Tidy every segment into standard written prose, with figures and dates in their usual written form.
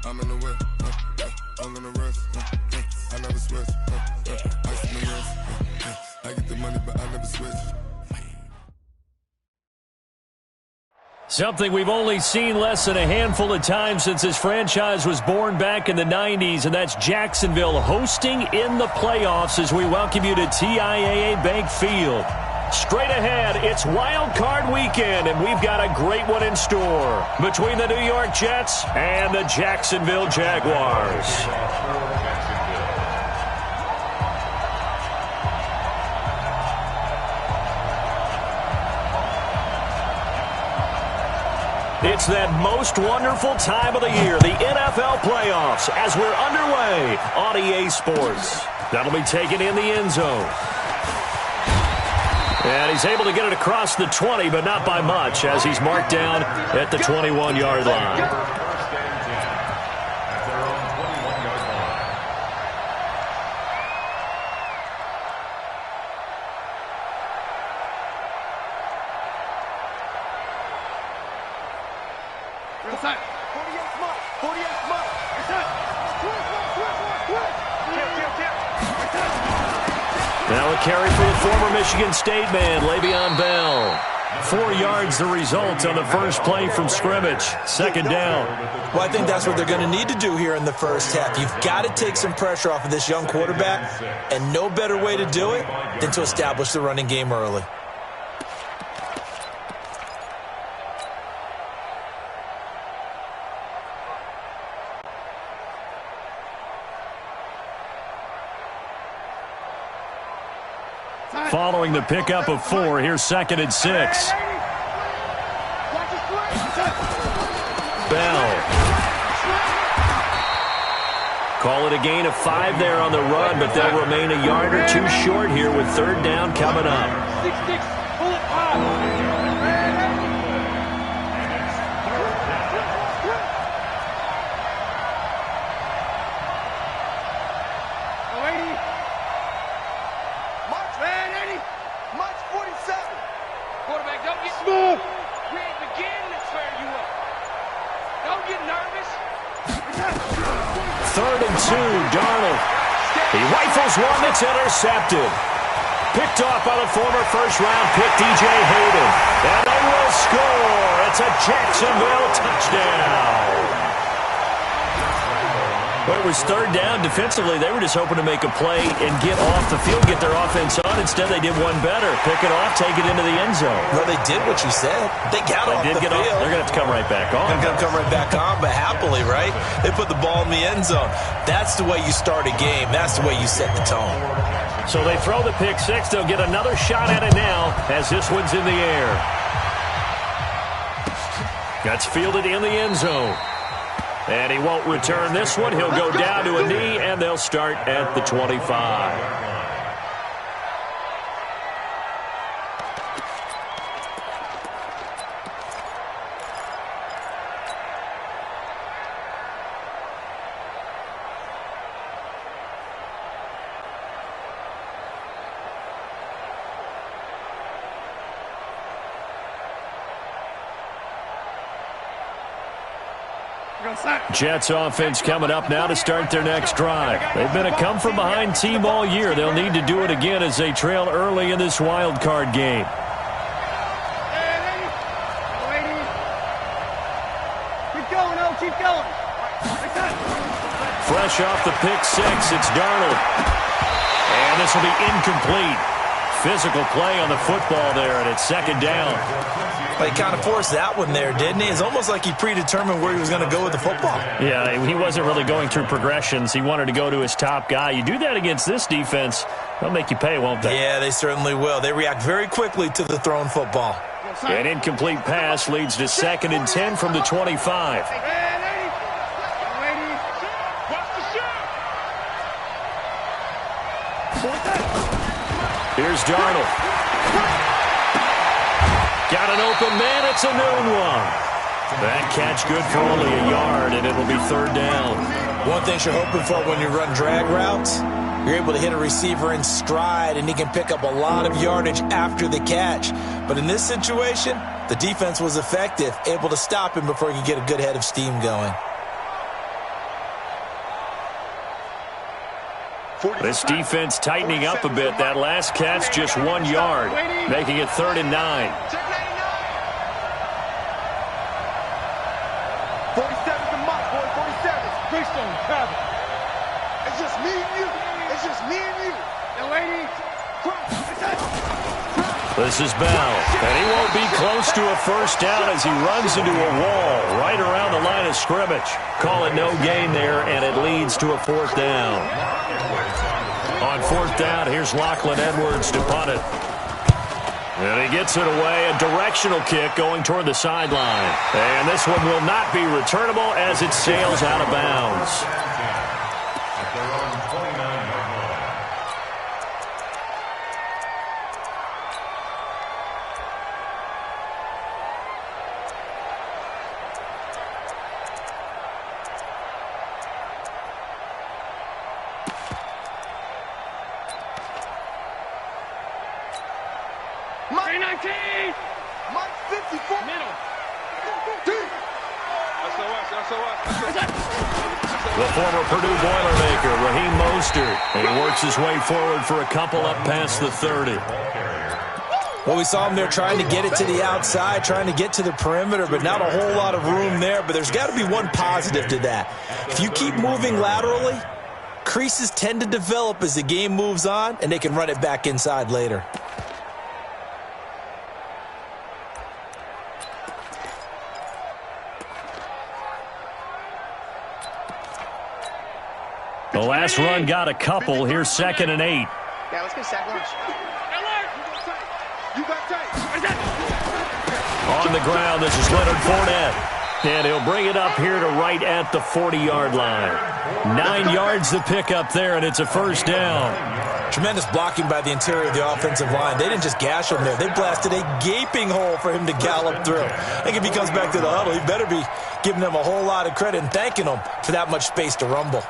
I'm in the whip, I'm in the rest, I never switch, ice in the wrist, I get the money but I never switch. Something we've only seen less than a handful of times since this franchise was born back in the 90s, and that's Jacksonville hosting in the playoffs as we welcome you to TIAA Bank Field. Straight ahead, it's Wild Card Weekend, and we've got a great one in store between the New York Jets and the Jacksonville Jaguars. It's that most wonderful time of the year, the NFL playoffs, as we're underway on EA Sports. That'll be taken in the end zone. And he's able to get it across the 20, but not by much, as he's marked down at the 21-yard line. Now a carry for the former Michigan State man, Le'Veon Bell. 4 yards the result on the first play from scrimmage. Second down. Well, I think that's what they're going to need to do here in the first half. You've got to take some pressure off of this young quarterback, and no better way to do it than to establish the running game early. Following the pickup of 4, here's 2nd and 6. Bell. Call it a gain of 5 there on the run, but they'll remain a yard or 2 short here with 3rd down coming up. Darnold. He rifles one that's intercepted. Picked off by the former first-round pick, DJ Hayden. And they will score. It's a Jacksonville touchdown. Well, it was 3rd down. Defensively, they were just hoping to make a play and get off the field, get their offense on. Instead, they did one better. Pick it off, take it into the end zone. Well, they did what you said. They got off the field. They're going to have to come right back on. They're going to come right back on, but happily, right? They put the ball in the end zone. That's the way you start a game. That's the way you set the tone. So they throw the pick 6. They'll get another shot at it now as this one's in the air. That's fielded in the end zone. And he won't return this one. He'll go down to a knee, and they'll start at the 25. Jets offense coming up now to start their next drive. They've been a come-from-behind team all year. They'll need to do it again as they trail early in this wild card game. Keep going. Fresh off the pick 6, it's Darnold. And this will be incomplete. Physical play on the football there, and it's 2nd down. Well, he kind of forced that one there, didn't he? It's almost like he predetermined where he was going to go with the football. Yeah, he wasn't really going through progressions. He wanted to go to his top guy. You do that against this defense, they'll make you pay, won't they? Yeah, they certainly will. They react very quickly to the thrown football. An incomplete pass leads to 2nd and 10 from the 25. Here's Darnold. Got an open man. It's a noon one. That catch good for only a yard, and it'll be 3rd down. One thing you're hoping for when you run drag routes, you're able to hit a receiver in stride, and he can pick up a lot of yardage after the catch. But in this situation, the defense was effective, able to stop him before he could get a good head of steam going. This defense tightening up a bit. That last catch just 1 yard, making it 3rd and 9. 47's the mark, boy, 47. Bridgestone, travel. It's just me and you. It's just me and you. Now, ladies, this is Bell, and he won't be close to a first down as he runs into a wall right around the line of scrimmage. Call it no gain there, and it leads to a 4th down. On 4th down, here's Lachlan Edwards to punt it. And he gets it away, a directional kick going toward the sideline. And this one will not be returnable as it sails out of bounds. Mike 54. Middle. The former Purdue Boilermaker, Raheem Mostert, and he works his way forward for a couple up past the 30. Well, we saw him there trying to get it to the outside, trying to get to the perimeter, but not a whole lot of room there. But there's got to be one positive to that. If you keep moving laterally, creases tend to develop as the game moves on, and they can run it back inside later. The last run got a couple. Here's 2nd and 8. Yeah, let's get sack lunch. You got tight. On the ground, this is Leonard Fournette. And he'll bring it up here to right at the 40-yard line. 9 yards to pick up there, and it's a first down. Tremendous blocking by the interior of the offensive line. They didn't just gash him there. They blasted a gaping hole for him to gallop through. I think if he comes back to the huddle, he better be giving them a whole lot of credit and thanking them for that much space to rumble.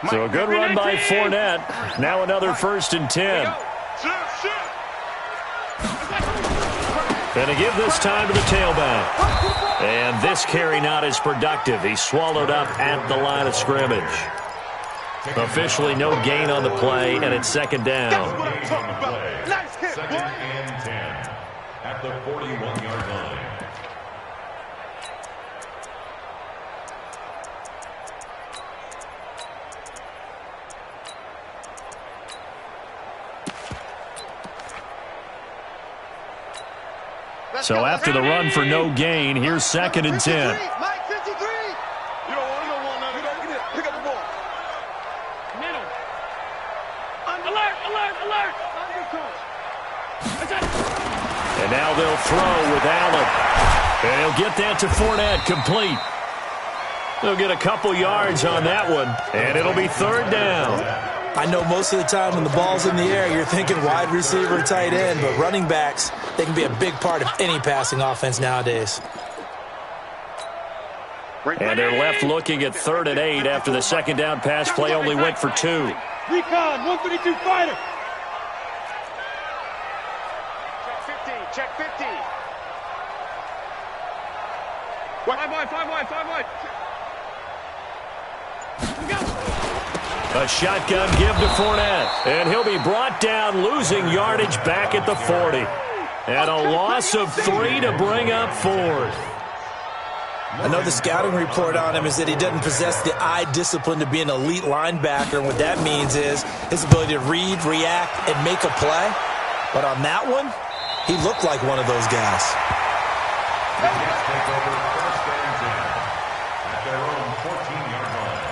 So a good run by Fournette. Now another 1st and 10. And to give this time to the tailback. And this carry not as productive. He's swallowed up at the line of scrimmage. Officially no gain on the play, and it's 2nd down. 2nd and 10 at the 41-yard line. So after the run for no gain, here's 2nd and 10. Mike 53. You don't want nothing. Pick up the ball. Middle. Alert. And now they'll throw with Allen. And he'll get that to Fournette, complete. They'll get a couple yards on that one, and it'll be 3rd down. I know most of the time when the ball's in the air, you're thinking wide receiver, tight end, but running backs, they can be a big part of any passing offense nowadays. And they're left looking at 3rd and 8 after the 2nd down pass play only went for 2. Recon, 132 fighter. Check 50. 5 wide. A shotgun give to Fournette, and he'll be brought down, losing yardage back at the 40. And a loss of 3 to bring up 4th. I know the scouting report on him is that he doesn't possess the eye discipline to be an elite linebacker, and what that means is his ability to read, react, and make a play. But on that one, he looked like one of those guys. The Jets take over 1st and 10 at their own 14-yard line.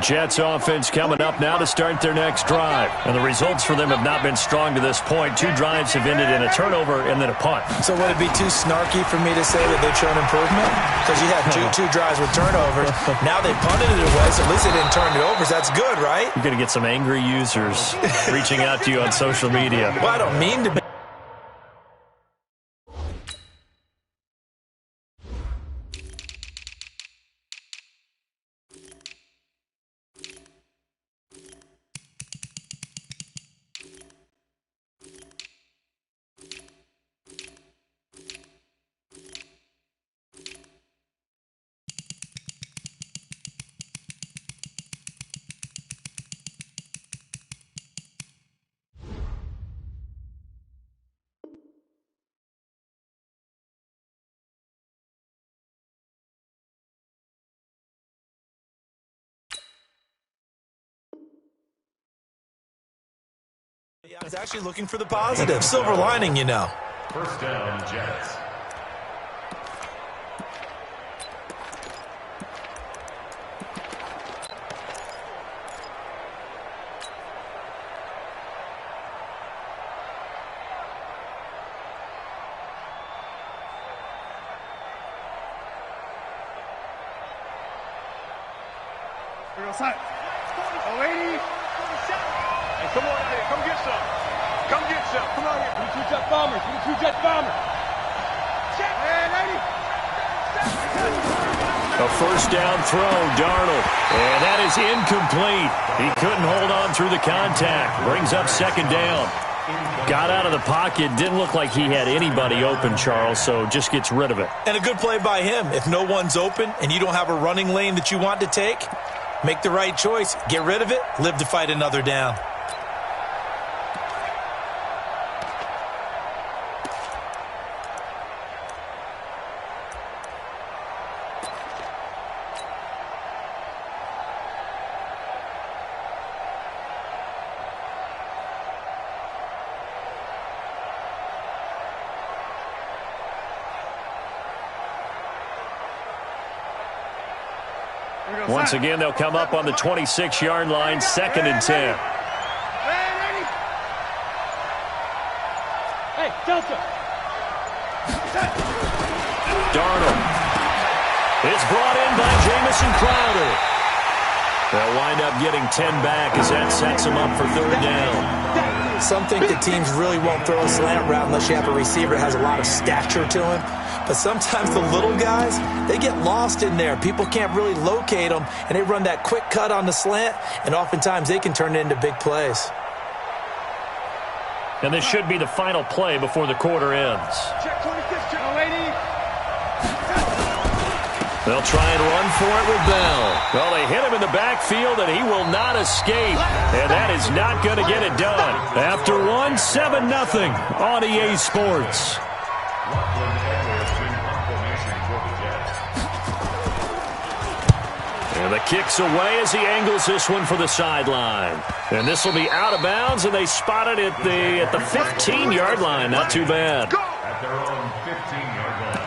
Jets offense coming up now to start their next drive. And the results for them have not been strong to this point. 2 drives have ended in a turnover and then a punt. So would it be too snarky for me to say that they've shown improvement? Because you had two drives with turnovers. Now they punted it away, so at least they didn't turn it over. So that's good, right? You're going to get some angry users reaching out to you on social media. Well, I don't mean to be. I was actually looking for the positive. Silver lining, you know. First down, Jets. Come on out here. Come get some. Come get some. Come on here. 22 Jet Bombers. 22 Jet Bombers. Hey, lady. A first down throw, Darnold. And that is incomplete. He couldn't hold on through the contact. Brings up second down. Got out of the pocket. Didn't look like he had anybody open, Charles, so just gets rid of it. And a good play by him. If no one's open and you don't have a running lane that you want to take, make the right choice. Get rid of it. Live to fight another down. Once again, they'll come up on the 26-yard line, 2nd and 10. Hey, Delta. Darnold. It's brought in by Jamison Crowder. They'll wind up getting 10 back as that sets them up for 3rd down. Some think that teams really won't throw a slant route unless you have a receiver that has a lot of stature to him. But sometimes the little guys, they get lost in there. People can't really locate them, and they run that quick cut on the slant, and oftentimes they can turn it into big plays. And this should be the final play before the quarter ends. Check 26, check, lady. They'll try and run for it with Bell. Well, they hit him in the backfield, and he will not escape. And that is not going to get it done. After one, 7-0 on EA Sports. And the kick's away as he angles this one for the sideline. And this will be out of bounds, and they spot it at the 15-yard line. Not too bad. At their own 15-yard line.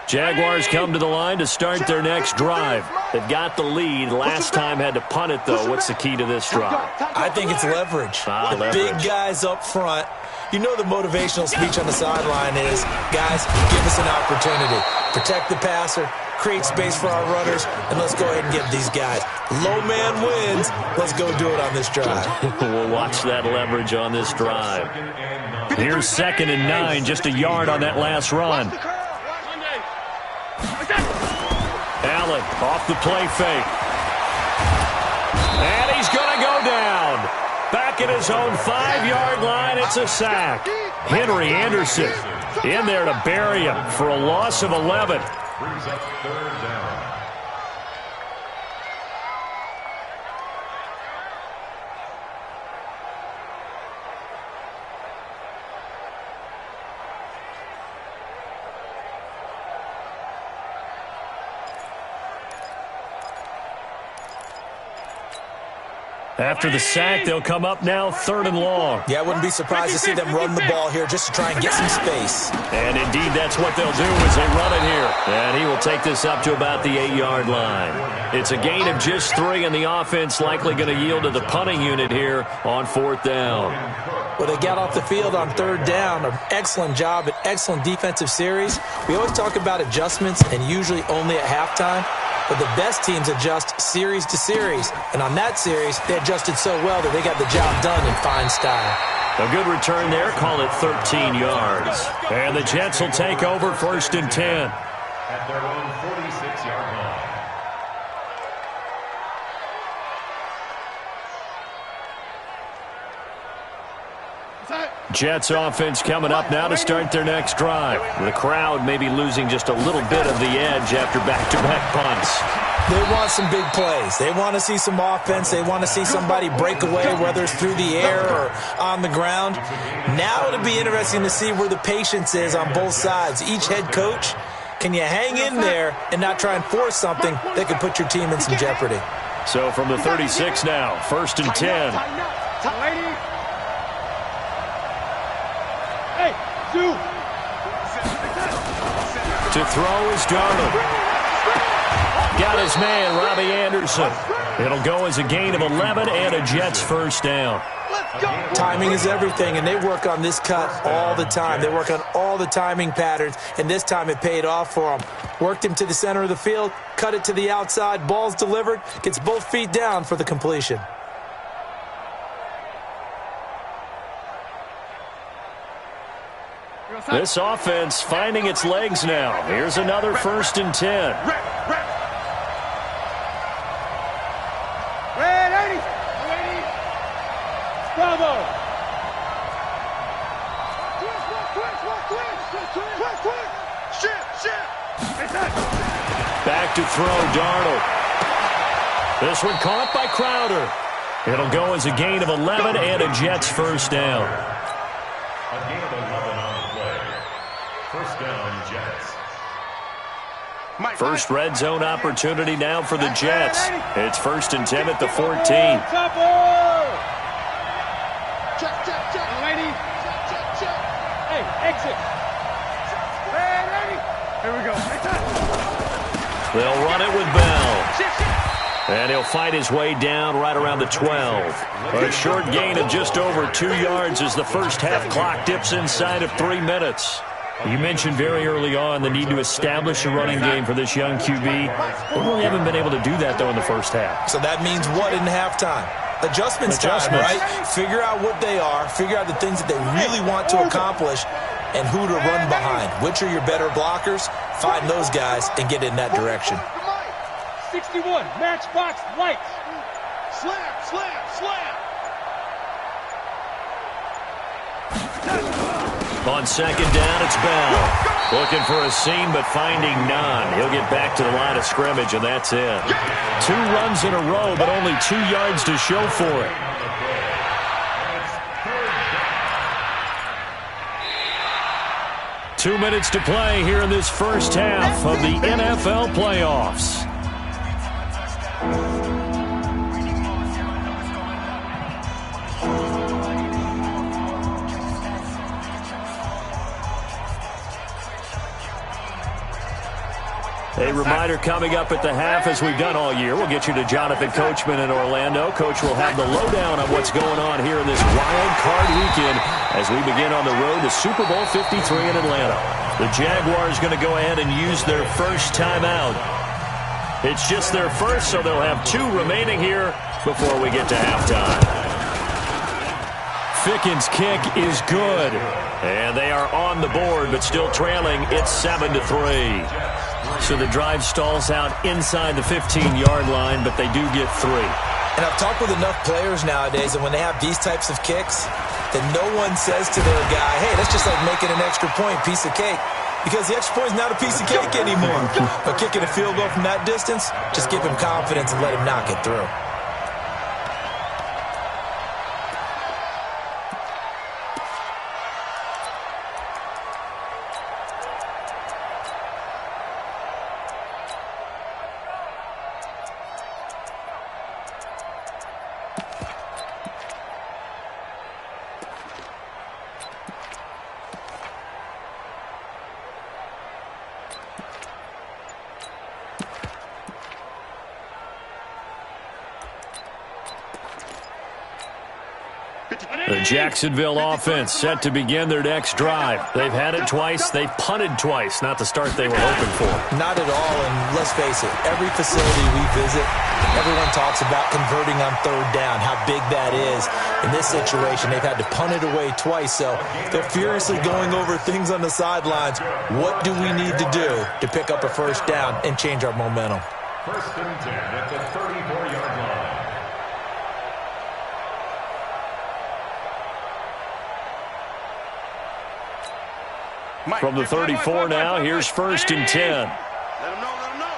Jaguars come to the line to start their next drive. They've got the lead. Last time had to punt it, though. What's the key to this drive? I think it's leverage. The Leverage. big guys up front. You know the motivational speech on the sideline is, guys, give us an opportunity. Protect the passer, create space for our runners, and let's go ahead and give these guys. Low man wins. Let's go do it on this drive. We'll watch that leverage on this drive. Here's 2nd and 9, just a yard on that last run. Allen off the play fake. And he's going to go down. Back at his own 5-yard line, it's a sack. Henry Anderson in there to bury him for a loss of 11. Brings up 3rd down. After the sack, they'll come up now 3rd and long. Yeah, I wouldn't be surprised to see them run the ball here just to try and get some space. And indeed, that's what they'll do as they run it here. And he will take this up to about the 8-yard line. It's a gain of just 3, and the offense likely going to yield to the punting unit here on 4th down. Well, they got off the field on 3rd down. An excellent job, an excellent defensive series. We always talk about adjustments, and usually only at halftime. But the best teams adjust series to series. And on that series, they adjusted so well that they got the job done in fine style. A good return there. Call it 13 yards. And the Jets will take over 1st and 10. At their own 46-yard line. Jets offense coming up now to start their next drive. The crowd may be losing just a little bit of the edge after back-to-back punts. They want some big plays. They want to see some offense. They want to see somebody break away, whether it's through the air or on the ground. Now it'll be interesting to see where the patience is on both sides. Each head coach, can you hang in there and not try and force something that could put your team in some jeopardy? So from the 36 now, 1st and 10. To throw is Darnold. Got his man, Robbie Anderson. It'll go as a gain of 11 and a Jets 1st down. Timing is everything, and they work on this cut all the time. They work on all the timing patterns, and this time it paid off for them. Worked him to the center of the field, cut it to the outside, ball's delivered, gets both feet down for the completion. This offense finding its legs now. Here's another 1st and 10. Bravo! Back to throw, Darnold. This one caught by Crowder. It'll go as a gain of 11 and a Jets 1st down. A gain of 11 on the play. 1st down, Jets. First red zone opportunity now for the Jets. It's 1st and 10 at the 14. Hey, exit. Here we go. They'll run it with Bell. And he'll fight his way down right around the 12. A short gain of just over 2 yards as the first half clock dips inside of 3 minutes. You mentioned very early on the need to establish a running game for this young QB. They really haven't been able to do that, though, in the first half. So that means what in halftime? Adjustments time, right? Figure out what they are, figure out the things that they really want to accomplish, and who to run behind. Which are your better blockers? Find those guys and get in that direction. 61, matchbox lights. Slam, slam, slam. On 2nd down, it's Bell. Looking for a seam, but finding none. He'll get back to the line of scrimmage, and that's it. 2 runs in a row, but only 2 yards to show for it. Two minutes to play here in this first half of the NFL playoffs. A reminder coming up at the half, as we've done all year. We'll get you to Jonathan Coachman in Orlando. Coach will have the lowdown on what's going on here in this wild card weekend as we begin on the road to Super Bowl 53 in Atlanta. The Jaguars going to go ahead and use their first timeout. It's just their first, so they'll have 2 remaining here before we get to halftime. Ficken's kick is good, and they are on the board, but still trailing. It's 7-3. So the drive stalls out inside the 15-yard line, but they do get 3. And I've talked with enough players nowadays, and when they have these types of kicks, that no one says to their guy, hey, that's just like making an extra point, piece of cake. Because the extra point is not a piece of cake anymore. But kicking a field goal from that distance, just give him confidence and let him knock it through. The Jacksonville offense set to begin their next drive. They've had it twice. They've punted twice. Not the start they were hoping for. Not at all, and let's face it, every facility we visit, everyone talks about converting on third down, how big that is. In this situation, they've had to punt it away twice, so they're furiously going over things on the sidelines. What do we need to do to pick up a first down and change our momentum? First and 10 at the 34-yard line. From the 34 now, here's first and 10. Let him know, let him know.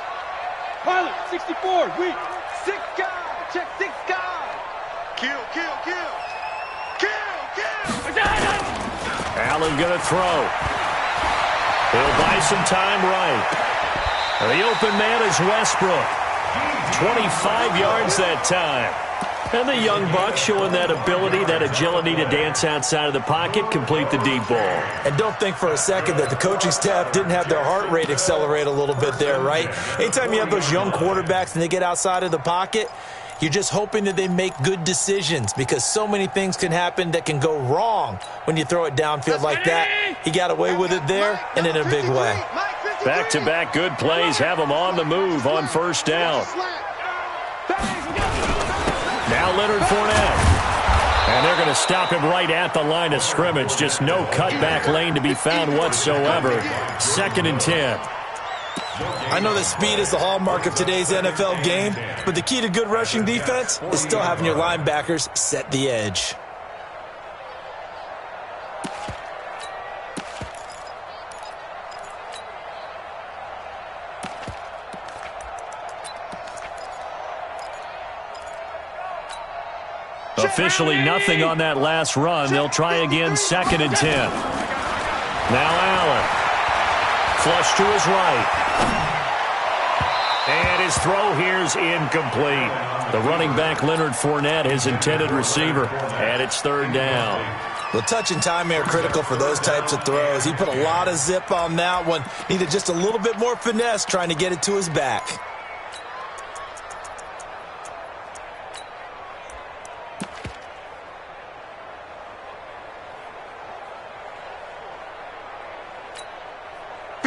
Pilot, 64, weak. 6 guy, check 6 guy. Kill, kill, kill. Kill, kill. Allen going to throw. He'll buy some time right. The open man is Westbrook. 25 yards that time. And the young buck showing that ability, that agility to dance outside of the pocket, complete the deep ball. And don't think for a second that the coaching staff didn't have their heart rate accelerate a little bit there, right? Anytime you have those young quarterbacks and they get outside of the pocket, you're just hoping that they make good decisions because so many things can happen that can go wrong when you throw it downfield like that. He got away with it there and in a big way. Back-to-back good plays have him on the move on first down. Now Leonard Fournette. And they're going to stop him right at the line of scrimmage. Just no cutback lane to be found whatsoever. Second and 10. I know that speed is the hallmark of today's NFL game, but the key to good rushing defense is still having your linebackers set the edge. Officially nothing on that last run. They'll try again, second and 10. Now Allen. Flush to his right. And his throw here's incomplete. The running back, Leonard Fournette, his intended receiver. And it's third down. Well, touch and time are critical for those types of throws. He put a lot of zip on that one. Needed just a little bit more finesse trying to get it to his back.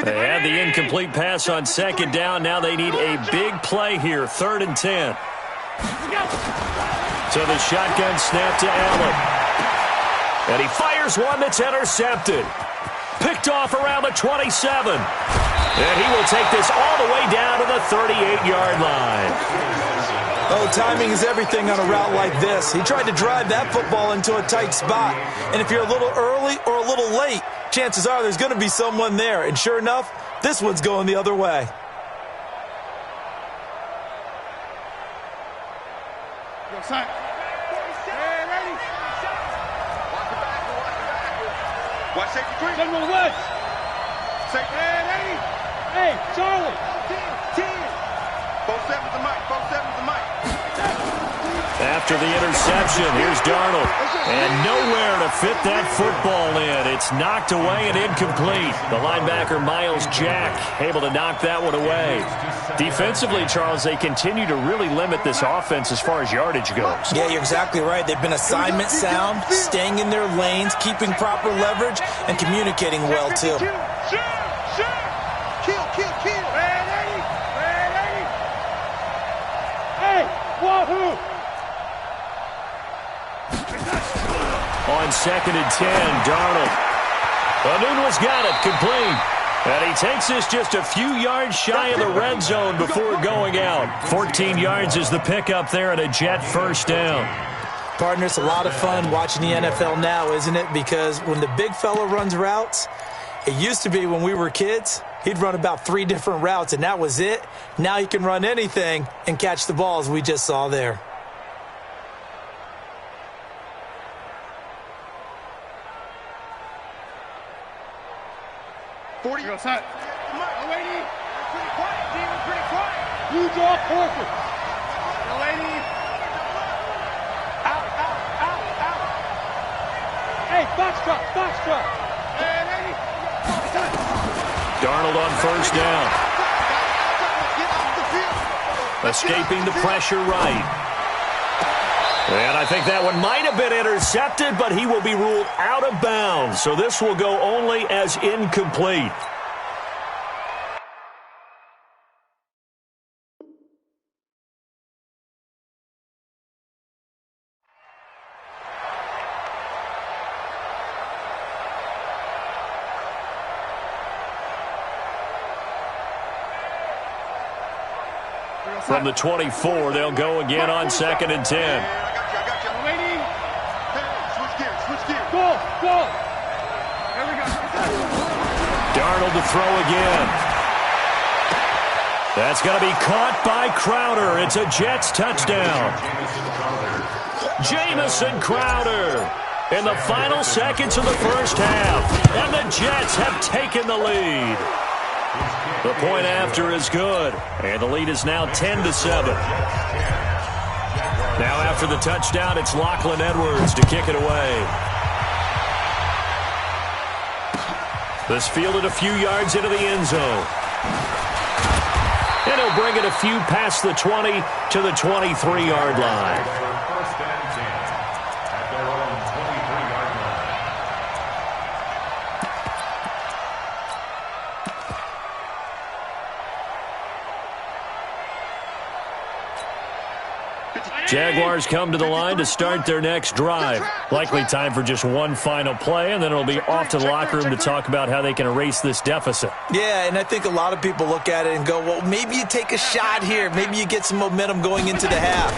They had the incomplete pass on second down. Now they need a big play here. Third and 10. So the shotgun snap to Allen. And he fires one that's intercepted. Picked off around the 27. And he will take this all the way down to the 38-yard line. Oh, timing is everything on a route like this. He tried to drive that football into a tight spot. And if you're a little early or a little late, chances are there's going to be someone there. And sure enough, this one's going the other way. Yo, son. Hey, ready? Watch it back, watch it back. Watch safety three. Send him west. Safety. Hey, ready? Hey, Charlie. 10. 4-7 to Mike. 4-7 to Mike. After the interception, here's Darnold. And nowhere to fit that football in. It's knocked away and incomplete. The linebacker, Miles Jack, able to knock that one away. Defensively, Charles, they continue to really limit this offense as far as yardage goes. Yeah, you're exactly right. They've been assignment sound, staying in their lanes, keeping proper leverage, and communicating well, too. Kill. Ready? Hey, wahoo! On second and 10, Darnold. Anunwa's got it, complete. And he takes this just a few yards shy of the red zone before going out. 14 yards is the pickup there and a Jet first down. Partner, it's a lot of fun watching the NFL now, isn't it? Because when the big fella runs routes, it used to be when we were kids, he'd run about 3 different routes, and that was it. Now he can run anything and catch the balls we just saw there. Yo, son. Lady. Pretty quiet, team. Pretty quiet. You draw perfect. Lady. Out. Hey, box truck. Hey, lady. Darnold on first down. Escaping the pressure right. And I think that one might have been intercepted, but he will be ruled out of bounds. So this will go only as incomplete. From the 24, they'll go again on 2nd and 10. I got you. Waiting. Hey, switch gears. Go. There we go. Darnold to throw again. That's going to be caught by Crowder. It's a Jets touchdown. Jamison Crowder in the final seconds of the first half. And the Jets have taken the lead. The point after is good, and the lead is now 10-7. Now after the touchdown, it's Lachlan Edwards to kick it away. This fielded a few yards into the end zone. And he'll bring it a few past the 20 to the 23-yard line. First and 10 at their own 23-yard line. Jaguars come to the line to start their next drive. Likely time for just one final play, and then it'll be off to the locker room to talk about how they can erase this deficit. Yeah, and I think a lot of people look at it and go, well, maybe you take a shot here. Maybe you get some momentum going into the half.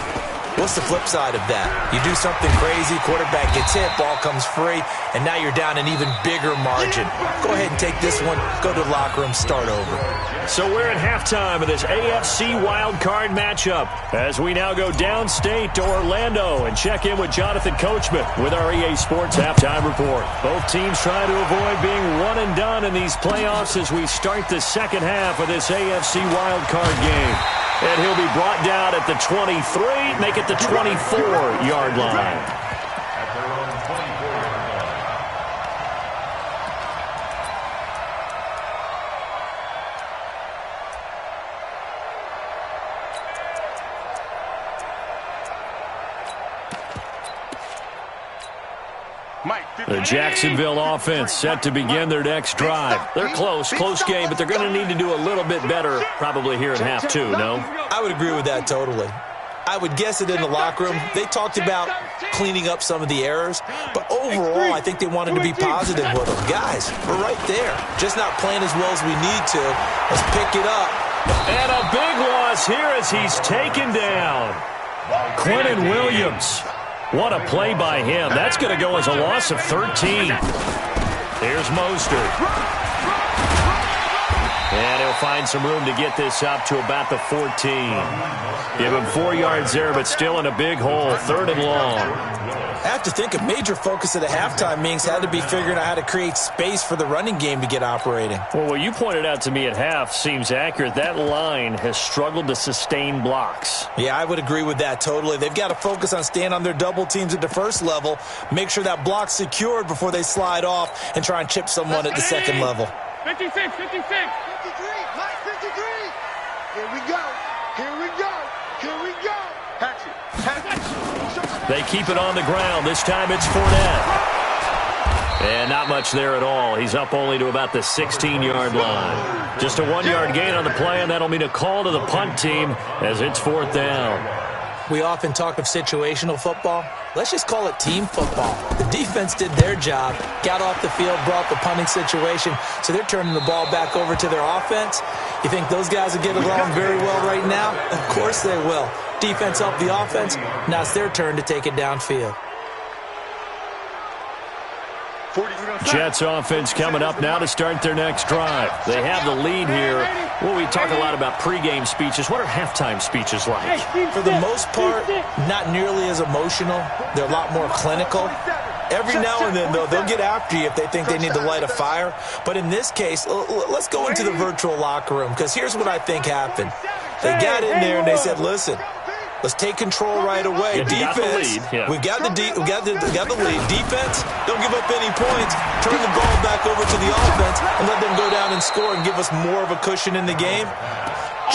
What's the flip side of that? You do something crazy, quarterback gets hit, ball comes free, and now you're down an even bigger margin. Go ahead and take this one, go to the locker room, start over. So we're at halftime of this AFC wildcard matchup as we now go downstate to Orlando and check in with Jonathan Coachman with our EA Sports Halftime Report. Both teams try to avoid being one and done in these playoffs as we start the second half of this AFC wildcard game. And he'll be brought down at the 23, make it the 24-yard line. At their own 24-yard line. The Jacksonville offense set to begin their next drive. They're close game, but they're going to need to do a little bit better probably here in half two, no? I would agree with that totally. I would guess it in the locker room. They talked about cleaning up some of the errors, but overall, I think they wanted to be positive with them. Guys, we're right there. Just not playing as well as we need to. Let's pick it up. And a big loss here as he's taken down. Quentin Williams. What a play by him. That's going to go as a loss of 13. Here's Mostert. And he'll find some room to get this up to about the 14. Give him 4 yards there, but still in a big hole. 3rd and long. I have to think a major focus of the halftime meetings had to be figuring out how to create space for the running game to get operating. Well, what you pointed out to me at half seems accurate. That line has struggled to sustain blocks. Yeah, I would agree with that totally. They've got to focus on staying on their double teams at the first level, make sure that block's secured before they slide off and try and chip someone at the second level. 56. 53, Mike, 53. Here we go. Hatchet. They keep it on the ground. This time it's Fournette. And not much there at all. He's up only to about the 16-yard line. Just a 1-yard gain on the play, and that'll mean a call to the punt team as it's 4th down. We often talk of situational football. Let's just call it team football. The defense did their job, got off the field, brought the punting situation, so they're turning the ball back over to their offense. You think those guys will get along very well right now? Of course they will. Defense helped the offense. Now it's their turn to take it downfield. Jets offense coming up now to start their next drive. They have the lead here. Well, we talk a lot about pregame speeches. What are halftime speeches like? For the most part, not nearly as emotional. They're a lot more clinical. Every now and then, though, they'll get after you if they think they need to light a fire. But in this case, let's go into the virtual locker room, because here's what I think happened. They got in there and they said, listen, Let's take control right away. Yeah, Defense, we got the lead. Defense, don't give up any points. Turn the ball back over to the offense and let them go down and score and give us more of a cushion in the game.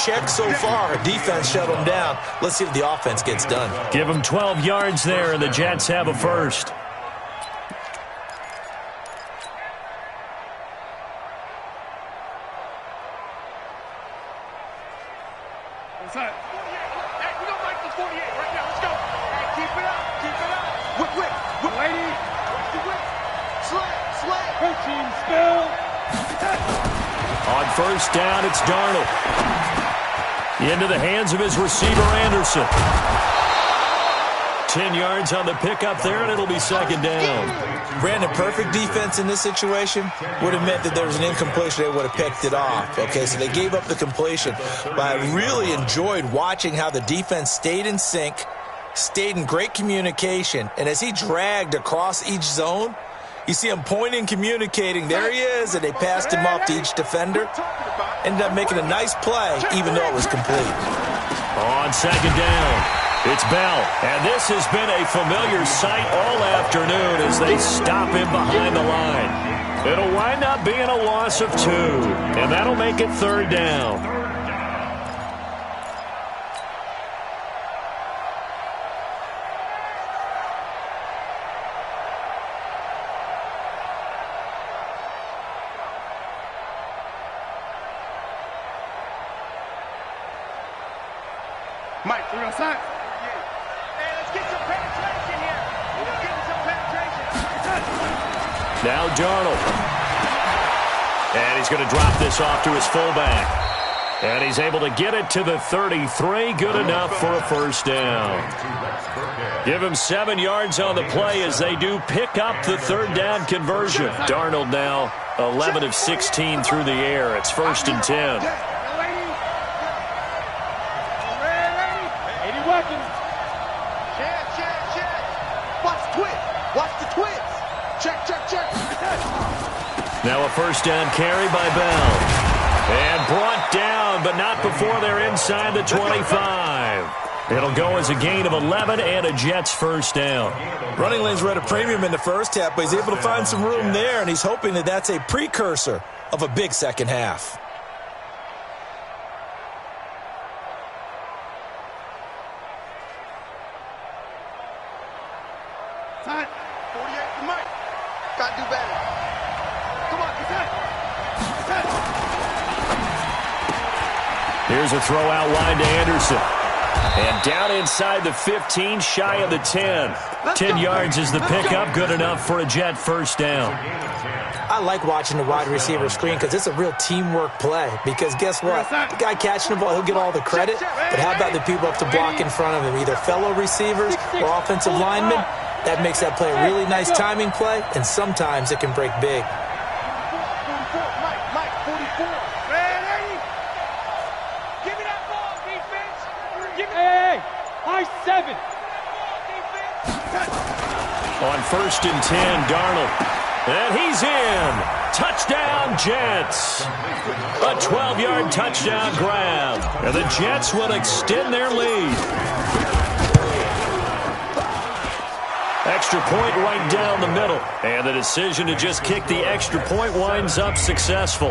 Check so far. Defense shut them down. Let's see if the offense gets done. Give them 12 yards there, and the Jets have a first. On first down, it's Darnold. Into the hands of his receiver, Anderson. 10 yards on the pickup there, and it'll be second down. Brandon, perfect defense in this situation would have meant that there was an incompletion. They would have picked it off. Okay, so they gave up the completion. But I really enjoyed watching how the defense stayed in sync, stayed in great communication, and as he dragged across each zone, you see him pointing, communicating. There he is, and they passed him off to each defender. Ended up making a nice play, even though it was complete. On second down, it's Bell. And this has been a familiar sight all afternoon as they stop him behind the line. It'll wind up being a loss of 2, and that'll make it third down. Mike, we're outside. Hey, let's get some penetration here. Let's get some penetration. Now Darnold. And he's going to drop this off to his fullback. And he's able to get it to the 33. Good enough for a first down. Give him 7 yards on the play as they do pick up the third down conversion. Darnold now 11 of 16 through the air. It's first and 10. Now a first down carry by Bell. And brought down, but not before they're inside the 25. It'll go as a gain of 11 and a Jets first down. Running lanes were at a premium in the first half, but he's able to find some room there, and he's hoping that that's a precursor of a big second half. Time. 48 for Mike. Got to do better. Come on, get that. Here's a throw out wide to Anderson. And down inside the 15, shy of the 10. 10 yards is the pickup, good enough for a Jet first down. I like watching the wide receiver screen because it's a real teamwork play. Because guess what? The guy catching the ball, he'll get all the credit. But how about the people up to block in front of him, either fellow receivers or offensive linemen? That makes that play a really nice timing play, and sometimes it can break big. Mike, 44. Ready? Give me that ball, defense. Hey, high 7. On first and 10, Darnold. And he's in. Touchdown, Jets. A 12-yard touchdown grab. And the Jets will extend their lead. Extra point right down the middle. And the decision to just kick the extra point winds up successful.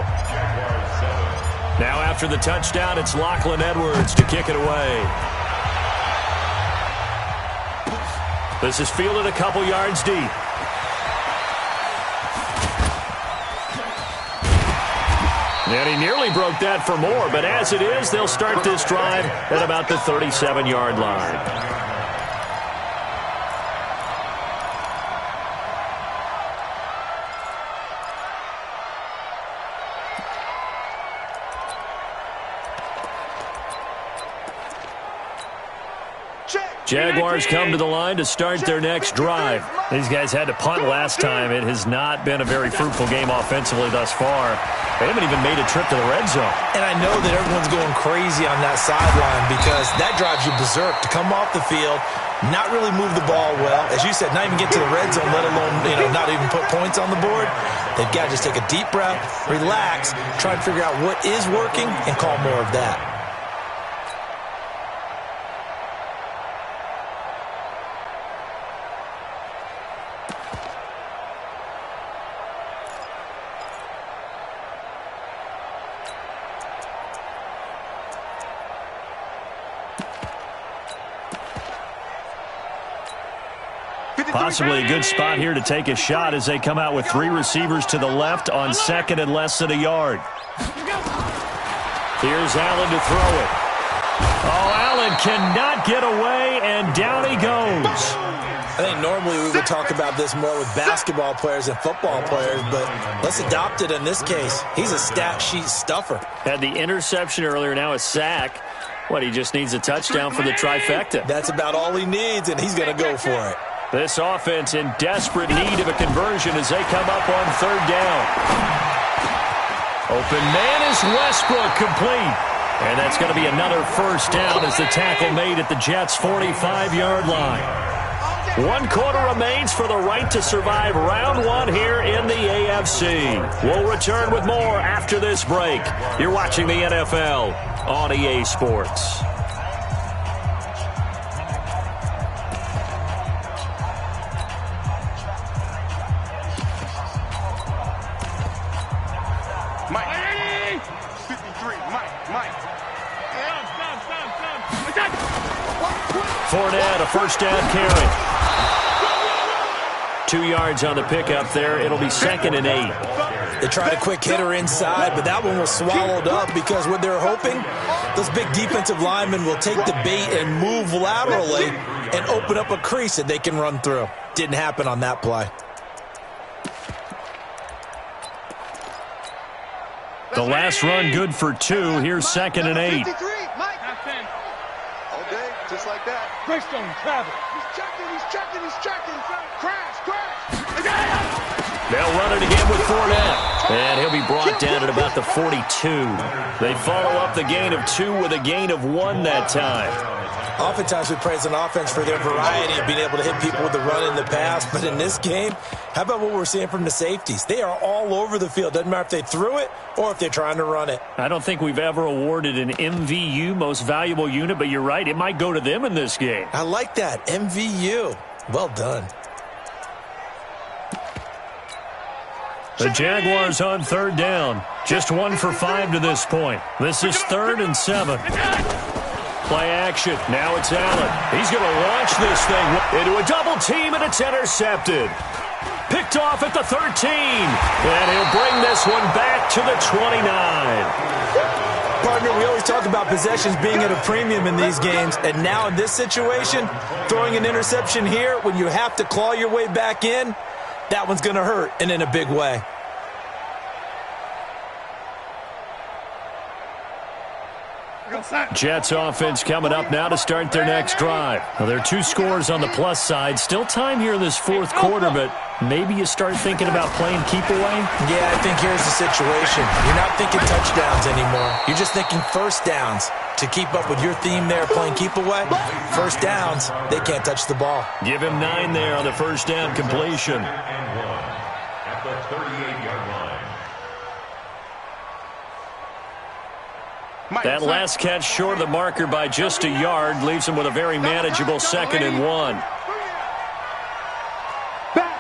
Now after the touchdown, it's Lachlan Edwards to kick it away. This is fielded a couple yards deep. And he nearly broke that for more, but as it is, they'll start this drive at about the 37-yard line. Jaguars come to the line to start their next drive. These guys had to punt last time. It has not been a very fruitful game offensively thus far. They haven't even made a trip to the red zone. And I know that everyone's going crazy on that sideline because that drives you berserk to come off the field, not really move the ball well. As you said, not even get to the red zone, let alone not even put points on the board. They've got to just take a deep breath, relax, try and figure out what is working, and call more of that. Possibly a good spot here to take a shot as they come out with 3 receivers to the left on 2nd and less than a yard. Here's Allen to throw it. Oh, Allen cannot get away, and down he goes. I think normally we would talk about this more with basketball players and football players, but let's adopt it in this case. He's a stat sheet stuffer. Had the interception earlier, now a sack. What, he just needs a touchdown for the trifecta. That's about all he needs, and he's going to go for it. This offense in desperate need of a conversion as they come up on 3rd down. Open man is Westbrook, complete. And that's going to be another 1st down as the tackle made at the Jets' 45-yard line. 1 quarter remains for the right to survive round 1 here in the AFC. We'll return with more after this break. You're watching the NFL on EA Sports. Mike. 53. Mike. Fournette, a 1st down carry. 2 yards on the pickup there. It'll be 2nd and 8. They tried a quick hitter inside, but that one was swallowed up because what they're hoping, those big defensive linemen will take the bait and move laterally and open up a crease that they can run through. Didn't happen on that play. The last run good for 2. Here's 2nd and 8. All day, just like that. Greystone, travel. He's checking. Crash. They'll run it again with Fournette. And he'll be brought down at about the 42. They follow up the gain of 2 with a gain of 1 that time. Oftentimes we praise an offense for their variety of being able to hit people with the run in the pass. But in this game, how about what we're seeing from the safeties? They are all over the field. Doesn't matter if they threw it or if they're trying to run it. I don't think we've ever awarded an MVU, most valuable unit, but you're right. It might go to them in this game. I like that. MVU. Well done. The Jaguars on 3rd down. Just 1 for 5 to this point. This is 3rd and 7. Play action. Now it's Allen. He's going to launch this thing into a double team, and it's intercepted. Picked off at the 13. And he'll bring this one back to the 29. Partner, we always talk about possessions being at a premium in these games, and now in this situation, throwing an interception here when you have to claw your way back in, that one's going to hurt, and in a big way. Jets offense coming up now to start their next drive. Well, there are 2 scores on the plus side. Still time here in this 4th quarter, but maybe you start thinking about playing keep away? Yeah, I think here's the situation. You're not thinking touchdowns anymore. You're just thinking 1st downs. To keep up with your theme there, playing keep away, 1st downs, they can't touch the ball. Give him 9 there on the 1st down completion. At the 38-yard line. That last catch short of the marker by just a yard leaves him with a very manageable 2nd and 1. Back.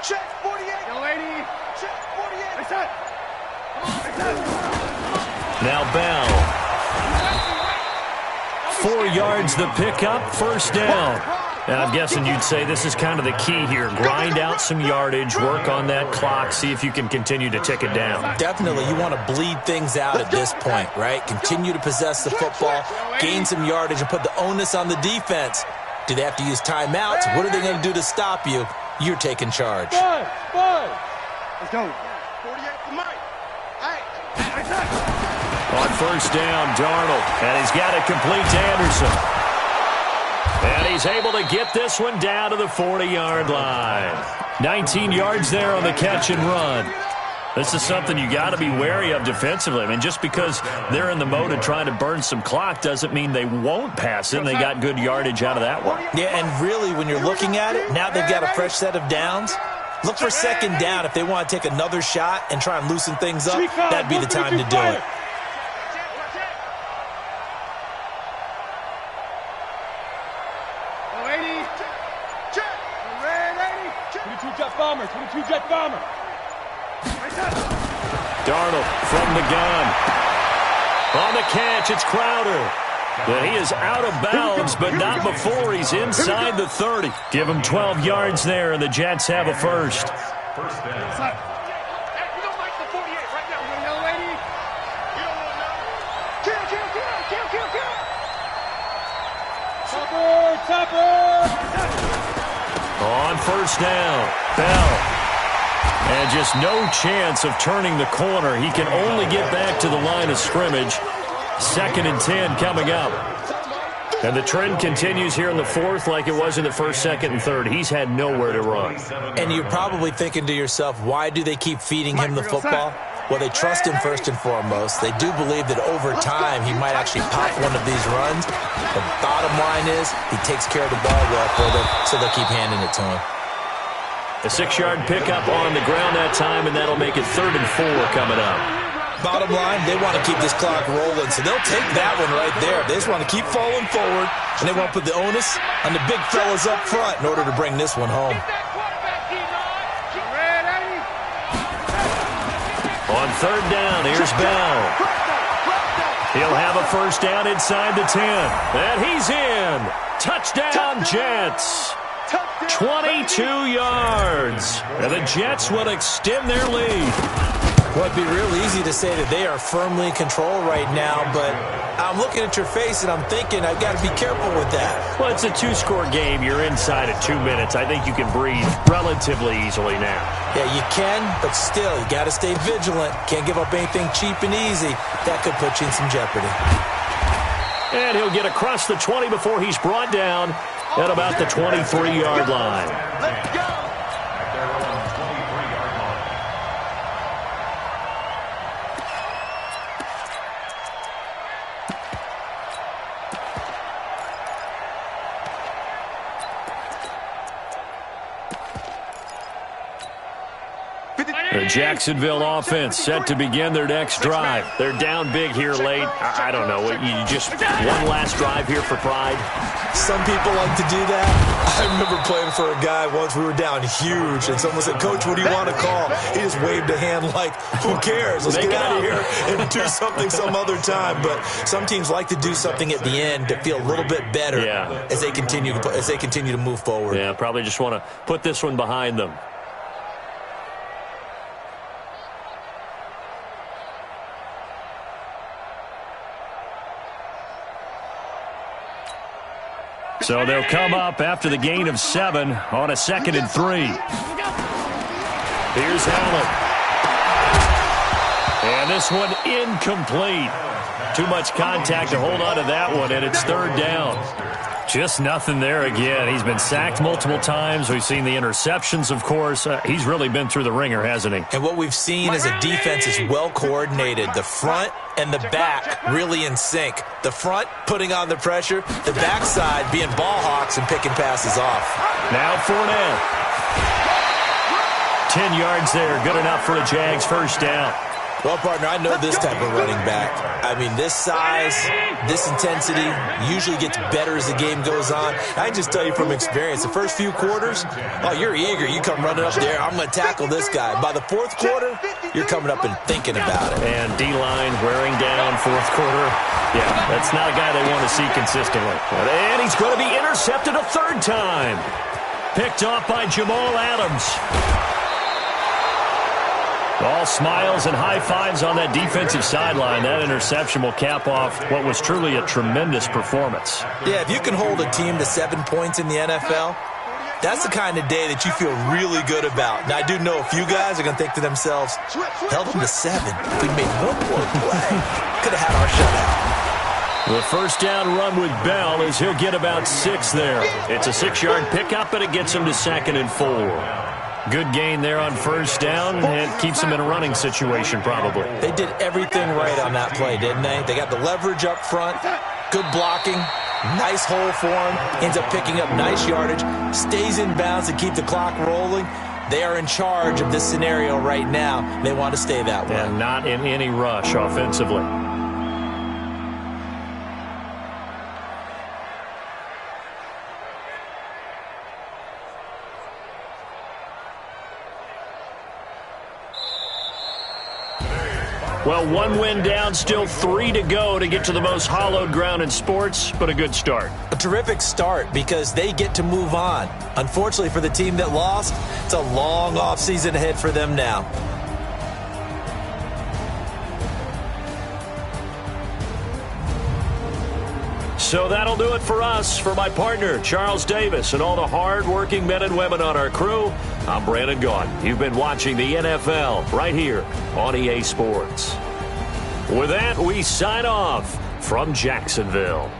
Check 48. Young lady. Check 48. It's up. Now Bell. 4 yards the pickup, 1st down. Now, I'm guessing you'd say this is kind of the key here. Grind out some yardage, work on that clock, see if you can continue to tick it down. Definitely, you want to bleed things out at this point, right? Continue to possess the football, gain some yardage, and put the onus on the defense. Do they have to use timeouts? What are they going to do to stop you? You're taking charge. Bud. Let's go. 48 for Mike. On 1st down, Darnold, and he's got it complete to Anderson. And he's able to get this one down to the 40-yard line. 19 yards there on the catch and run. This is something you got to be wary of defensively. I mean, just because they're in the mode of trying to burn some clock doesn't mean they won't pass it, and they got good yardage out of that one. Yeah, and really, when you're looking at it, now they've got a fresh set of downs. Look for 2nd down if they want to take another shot and try and loosen things up. That'd be the time to do it. Darnold from the gun. On the catch, it's Crowder. And he is out of bounds, but not before he's inside the 30. Give him 12 yards there, and the Jets have a first. First down. On first down, Bell. And just no chance of turning the corner. He can only get back to the line of scrimmage. 2nd and 10 coming up. And the trend continues here in the 4th like it was in the 1st, 2nd, and 3rd. He's had nowhere to run. And you're probably thinking to yourself, why do they keep feeding him the football? Well, they trust him first and foremost. They do believe that over time he might actually pop one of these runs. The bottom line is he takes care of the ball well for them, so they'll keep handing it to him. A 6-yard pickup on the ground that time, and that'll make it 3rd and 4 coming up. Bottom line, they want to keep this clock rolling, so they'll take that one right there. They just want to keep falling forward, and they want to put the onus on the big fellas up front in order to bring this one home. On 3rd down, here's Bell. He'll have a first down inside the 10. And he's in. Touchdown, Jets. 22 yards. And the Jets will extend their lead. Well, it'd be real easy to say that they are firmly in control right now, but I'm looking at your face and I'm thinking I've got to be careful with that. Well, it's a 2-score game. You're inside at 2 minutes. I think you can breathe relatively easily now. Yeah, you can, but still, you got to stay vigilant. Can't give up anything cheap and easy. That could put you in some jeopardy. And he'll get across the 20 before he's brought down at about the 23-yard line. Let's go. At their own 23-yard line. The Jacksonville offense set to begin their next drive. They're down big here late. I don't know. You just one last drive here for pride? Some people like to do that. I remember playing for a guy once. We were down huge, and someone said, "Coach, what do you want to call?" He just waved a hand like, "Who cares? Let's get out of here and do something some other time." But some teams like to do something at the end to feel a little bit better as they continue to move forward. Yeah, probably just want to put this one behind them. So they'll come up after the gain of 7 on a 2nd and 3. Here's Allen. And this one incomplete. Too much contact to hold on to that one, and it's 3rd down. Just nothing there again. He's been sacked multiple times. We've seen the interceptions, of course. He's really been through the ringer, hasn't he? And what we've seen is a defense is well coordinated. The front and the back really in sync. The front putting on the pressure, the backside being ball hawks and picking passes off. Now Fournette. 10 yards there. Good enough for a Jags first down. Well, partner, I know this type of running back. I mean, this size, this intensity usually gets better as the game goes on. I can just tell you from experience, the first few quarters, oh, you're eager. You come running up there, I'm going to tackle this guy. By the 4th quarter, you're coming up and thinking about it. And D-line wearing down 4th quarter. Yeah, that's not a guy they want to see consistently. And he's going to be intercepted a 3rd time. Picked off by Jamal Adams. All smiles and high fives on that defensive sideline. That interception will cap off what was truly a tremendous performance. Yeah, if you can hold a team to 7 points in the NFL, that's the kind of day that you feel really good about. Now, I do know a few guys are going to think to themselves, held them to 7. If we made one more play, could have had our shutout. The first down run with Bell is he'll get about 6 there. It's a 6-yard pickup, and it gets him to 2nd and 4. Good gain there on first down, and it keeps him in a running situation probably. They did everything right on that play, didn't they? They got the leverage up front, good blocking, nice hole for him, ends up picking up nice yardage, stays in bounds to keep the clock rolling. They are in charge of this scenario right now. They want to stay that way. And not in any rush offensively. Well, 1 win down, still 3 to go to get to the most hallowed ground in sports, but a good start. A terrific start because they get to move on. Unfortunately for the team that lost, it's a long offseason ahead for them now. So that'll do it for us. For my partner, Charles Davis, and all the hard-working men and women on our crew, I'm Brandon Gaudin. You've been watching the NFL right here on EA Sports. With that, we sign off from Jacksonville.